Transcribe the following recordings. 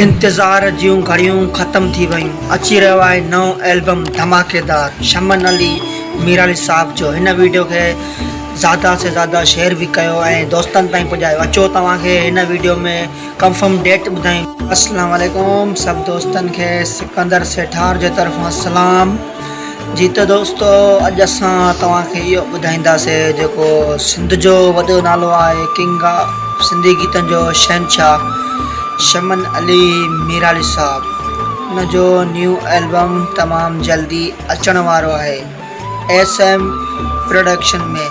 इंतज़ार जूं घड़ियूं ख़त्म थी वयूं। अची रहियो आहे नओं एल्बम धमाकेदार शमन अली मीराली साहब जो। हिन वीडियो खे ज़्यादा से ज़्यादा शेयर भी कयो ऐं दोस्तनि ताईं पुॼायो। अचो तव्हांखे हिन वीडियो में कंफर्म डेट ॿुधायूं। अस्सलाम वालेकुम सभु दोस्तनि खे सिकंदर सेठार जे तरफ़ां सलाम जी। त दोस्तो अॼु असां तव्हांखे इहो ॿुधाईंदासीं जेको सिंध जो वॾो नालो आहे, किंग ऑफ सिंधी गीतनि जो शहनशाह शमन अली मीराली साहब। हुन जो न्यू एल्बम तमामु जल्दी अचण वारो आहे SM प्रोडक्शन में।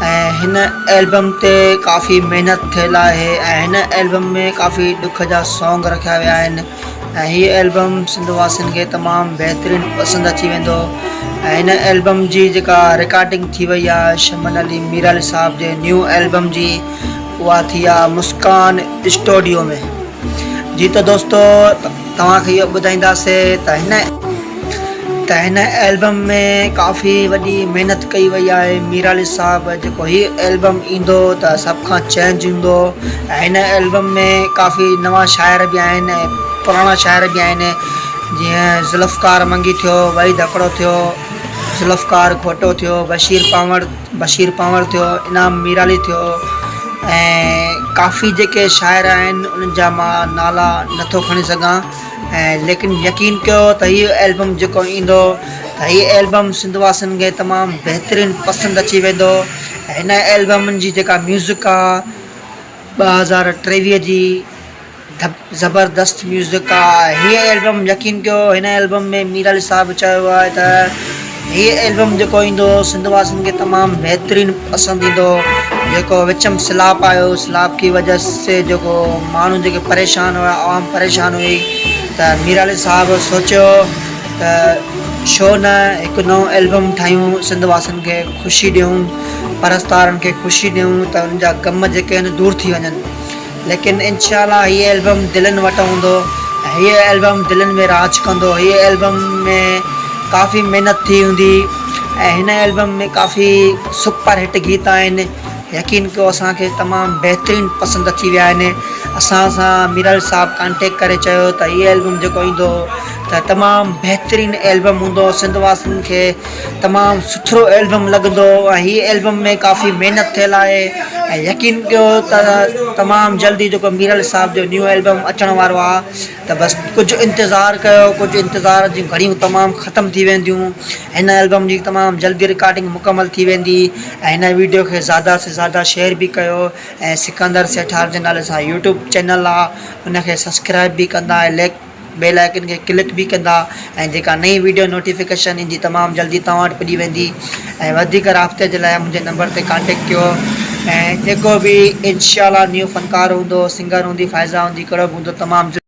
ऐं हिन एल्बम ते काफ़ी महिनत थियल आहे ऐं हिन एल्बम में काफ़ी ॾुख जा सॉन्ग रखिया विया आहिनि ऐं हीअ एल्बम सिंध वासियुनि खे तमामु बहितरीनु पसंदि अची वेंदो। ऐं हिन एल्बम जी जेका रिकॉर्डिंग थी वई आहे शमन अली मीराली साहब जे न्यू एल्बम जी, उहा थी आहे मुस्कान स्टूडियो में जी। त दोस्तो तव्हांखे इहो ॿुधाईंदासीं त हिन एल्बम में काफ़ी वॾी महिनत कई वई आहे। मीराली साहब जेको हीउ एल्बम ईंदो त सभ खां चेंज हूंदो ऐं हिन एल्बम में काफ़ी नवां शाइर बि आहिनि ऐं पुराणा शाइर बि आहिनि, जीअं ज़ुल्फ़कार मंगी थियो, वहीद हकड़ो थियो, ज़ुल्फ़कार घोटो थियो, बशीर पांवर थियो, इनाम मीराली थियो ऐं काफ़ी जेके शाइर आहिनि उन्हनि जा मां नाला नथो खणी सघां ऐं लेकिन यकीन कयो त हीअ एल्बम जेको ईंदो त हीअ एल्बम सिंध वासियुनि खे तमामु बहितरीनु पसंदि अची वेंदो। हिन एल्बम जी जेका म्यूज़िक आहे 2023 जी ज़बरदस्त म्यूज़िक आहे। हीअ एल्बम यकीन कयो, हिन एल्बम में मीराली साहब चयो आहे त हीअ एल्बम जेको ईंदो सिंध वासियुनि खे तमामु बहितरीनु पसंदि ईंदो। जेको विचम सिलाप आयो, सिलाप की वजह से जेको माण्हू जेके परेशान हुआ, आवाम परेशान हुई, त मीराली साहब सोचियो त छो न हिकु नओं एल्बम ठाहियूं, सिंध वासियुनि खे ख़ुशी ॾियूं, परस्तारनि खे ख़ुशी ॾियूं त उन्हनि जा ग़म जेके आहिनि दूरि थी वञनि। लेकिन इंशाअल्लाह हीअ एल्बम दिलनि वटि हूंदो ऐं हीअ एल्बम दिलनि में राज कंदो। हीअ एल्बम में काफ़ी महिनत थी हूंदी ऐं हिन एल्बम में काफ़ी सुपर हिट गीत आहिनि। यकीन कयो असांखे तमामु बहितरीनु पसंदि अची विया आहिनि। असां सां मीराली साहब कॉन्टेक्ट करे चयो त हीअ एल्बम जेको ईंदो त तमामु बहितरीनु एल्बम हूंदो, सिंध वासियुनि खे तमामु सुठो एल्बम लॻंदो ऐं हीअ एल्बम में काफ़ी महिनत थियल आहे ऐं यकीन कयो त तमामु जल्दी जेको मीराली साहब जो न्यू एल्बम अचण वारो आहे त बसि कुझु इंतज़ारु कयो। कुझु इंतज़ार जी घड़ियूं तमामु ख़तमु थी वेंदियूं। हिन एल्बम जी तमामु जल्दी रिकॉर्डिंग मुकमल थी वेंदी ऐं हिन वीडियो खे ज़्यादा से ज़्यादा शेयर भी कयो ऐं सिकंदर सेठार जे नाले सां यूट्यूब चैनल आहे उनखे सब्सक्राइब भी कंदा ऐं बेल आइकन खे क्लिक भी कंदा ऐं जेका नई वीडियो नोटिफिकेशन ईंदी तमामु जल्दी तव्हां वटि पुॼी वेंदी। ऐं वधीक राब्ते जे लाइ मुंहिंजे नंबर ते कॉन्टेक्ट कयो ऐं जेको बि इंशाअल्लाह न्यू फ़नकार हूंदो, सिंगर हूंदी, फ़ाइज़ा हूंदी, कड़ब हूंदो, तमामु